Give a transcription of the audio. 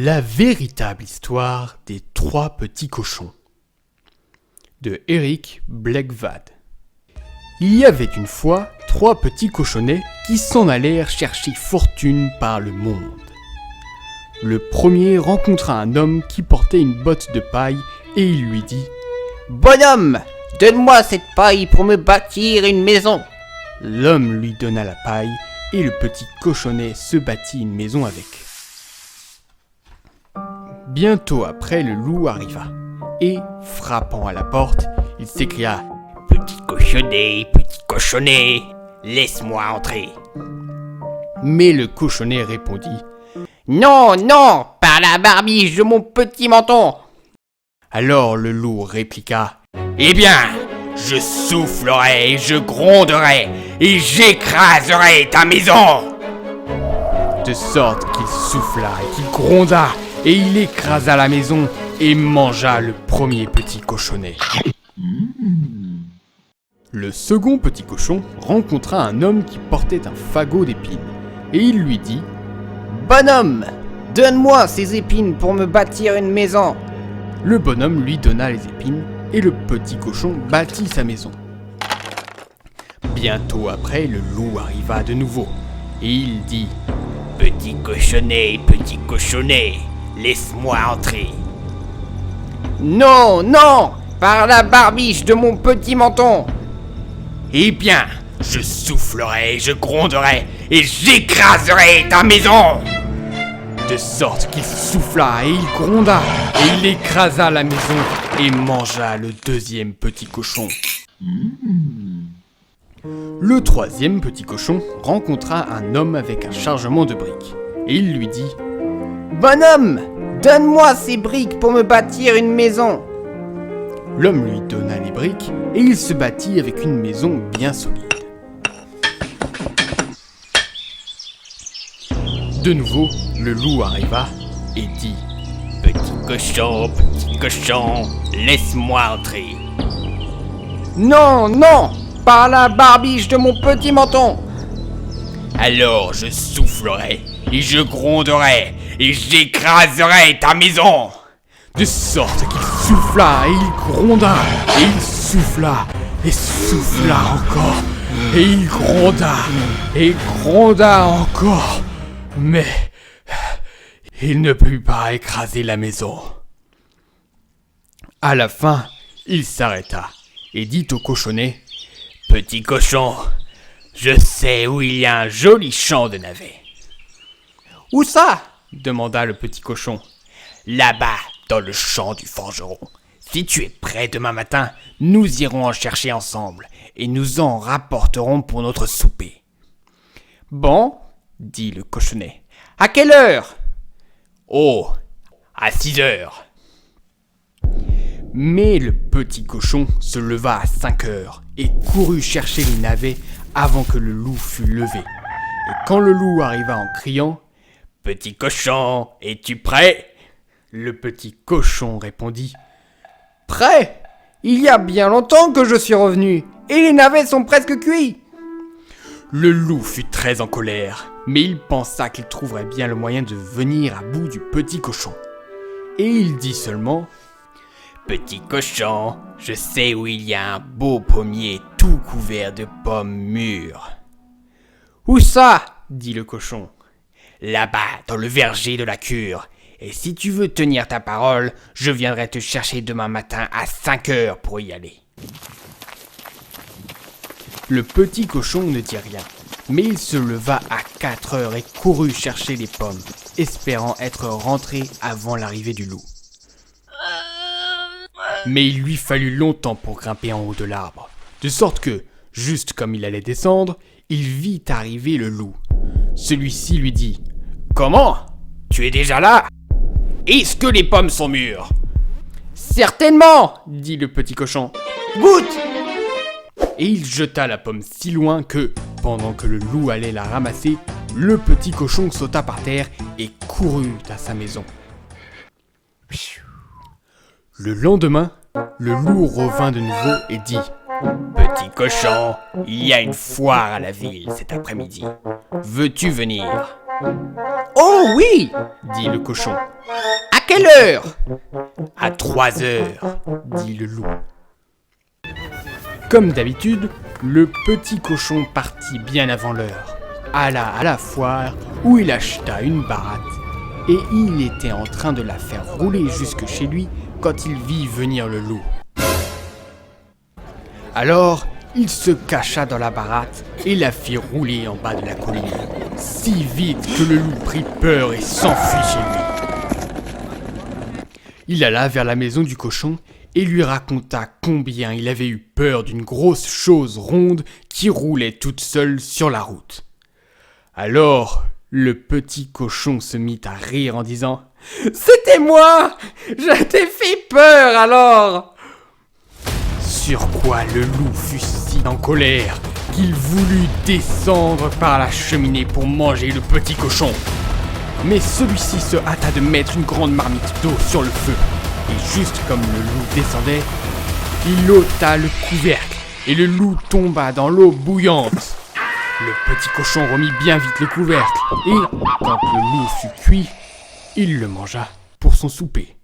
La véritable histoire des 3 petits cochons de Eric Blegvad. Il y avait une fois 3 petits cochonnets qui s'en allèrent chercher fortune par le monde. Le premier rencontra un homme qui portait une botte de paille et il lui dit « Bonhomme, donne-moi cette paille pour me bâtir une maison. » L'homme lui donna la paille et le petit cochonnet se bâtit une maison avec. Bientôt après, le loup arriva et, frappant à la porte, il s'écria « Petit cochonnet, laisse-moi entrer. » Mais le cochonnet répondit « Non, non, par la barbiche de mon petit menton. » Alors le loup répliqua « Eh bien, je soufflerai, je gronderai et j'écraserai ta maison. » De sorte qu'il souffla et qu'il gronda et il écrasa la maison et mangea le premier petit cochonnet. Le second petit cochon rencontra un homme qui portait un fagot d'épines et il lui dit « Bonhomme, donne-moi ces épines pour me bâtir une maison. » Le bonhomme lui donna les épines et le petit cochon bâtit sa maison. Bientôt après, le loup arriva de nouveau et il dit « Petit cochonnet, laisse-moi entrer. »« Non, non, par la barbiche de mon petit menton. »« Eh bien, je soufflerai, je gronderai et j'écraserai ta maison. » De sorte qu'il souffla et il gronda et il écrasa la maison et mangea le deuxième petit cochon. Le troisième petit cochon rencontra un homme avec un chargement de briques et il lui dit « Bonhomme, donne-moi ces briques pour me bâtir une maison. » L'homme lui donna les briques et il se bâtit avec une maison bien solide. De nouveau, le loup arriva et dit « Petit cochon, laisse-moi entrer. »« Non, non, par la barbiche de mon petit menton. »« Alors je soufflerai et je gronderai et j'écraserai ta maison. » De sorte qu'il souffla et il gronda et il souffla et souffla encore et il gronda et gronda encore. Mais il ne put pas écraser la maison. À la fin, il s'arrêta et dit au cochonnet « Petit cochon, je sais où il y a un joli champ de navets. »« Où ça ?» demanda le petit cochon. « Là-bas, dans le champ du forgeron. Si tu es prêt demain matin, nous irons en chercher ensemble et nous en rapporterons pour notre souper. »« Bon, dit le cochonnet. À quelle heure ? » Oh, à 6 heures. Mais le petit cochon se leva à 5 heures et courut chercher les navets avant que le loup fût levé. Et quand le loup arriva en criant « Petit cochon, es-tu prêt ?» Le petit cochon répondit « Prêt ? Il y a bien longtemps que je suis revenu et les navets sont presque cuits. » Le loup fut très en colère, mais il pensa qu'il trouverait bien le moyen de venir à bout du petit cochon. Et il dit seulement « Petit cochon, je sais où il y a un beau pommier tout couvert de pommes mûres. »« Où ça ?» dit le cochon. « Là-bas, dans le verger de la cure. Et si tu veux tenir ta parole, je viendrai te chercher demain matin à 5 heures pour y aller. » Le petit cochon ne dit rien, mais il se leva à 4 heures et courut chercher les pommes, espérant être rentré avant l'arrivée du loup. Mais il lui fallut longtemps pour grimper en haut de l'arbre, de sorte que, juste comme il allait descendre, il vit arriver le loup. Celui-ci lui dit « Comment ? Tu es déjà là ? Est-ce que les pommes sont mûres ? » ?»« Certainement !» dit le petit cochon. « Goûte !» Et il jeta la pomme si loin que, pendant que le loup allait la ramasser, le petit cochon sauta par terre et courut à sa maison. Le lendemain, le loup revint de nouveau et dit « Petit cochon, il y a une foire à la ville cet après-midi. Veux-tu venir ? » Oh oui, dit le cochon. À quelle heure? À 3 heures, dit le loup. Comme d'habitude, le petit cochon partit bien avant l'heure, alla à la foire où il acheta une baratte, et il était en train de la faire rouler jusque chez lui quand il vit venir le loup. Alors, il se cacha dans la baratte et la fit rouler en bas de la colline, si vite que le loup prit peur et s'enfuit chez lui. Il alla vers la maison du cochon et lui raconta combien il avait eu peur d'une grosse chose ronde qui roulait toute seule sur la route. Alors, le petit cochon se mit à rire en disant « C'était moi! Je t'ai fait peur alors !» Sur quoi le loup fut si en colère qu'il voulut descendre par la cheminée pour manger le petit cochon. Mais celui-ci se hâta de mettre une grande marmite d'eau sur le feu. Et juste comme le loup descendait, il ôta le couvercle et le loup tomba dans l'eau bouillante. Le petit cochon remit bien vite le couvercle et, quand le loup fut cuit, il le mangea pour son souper.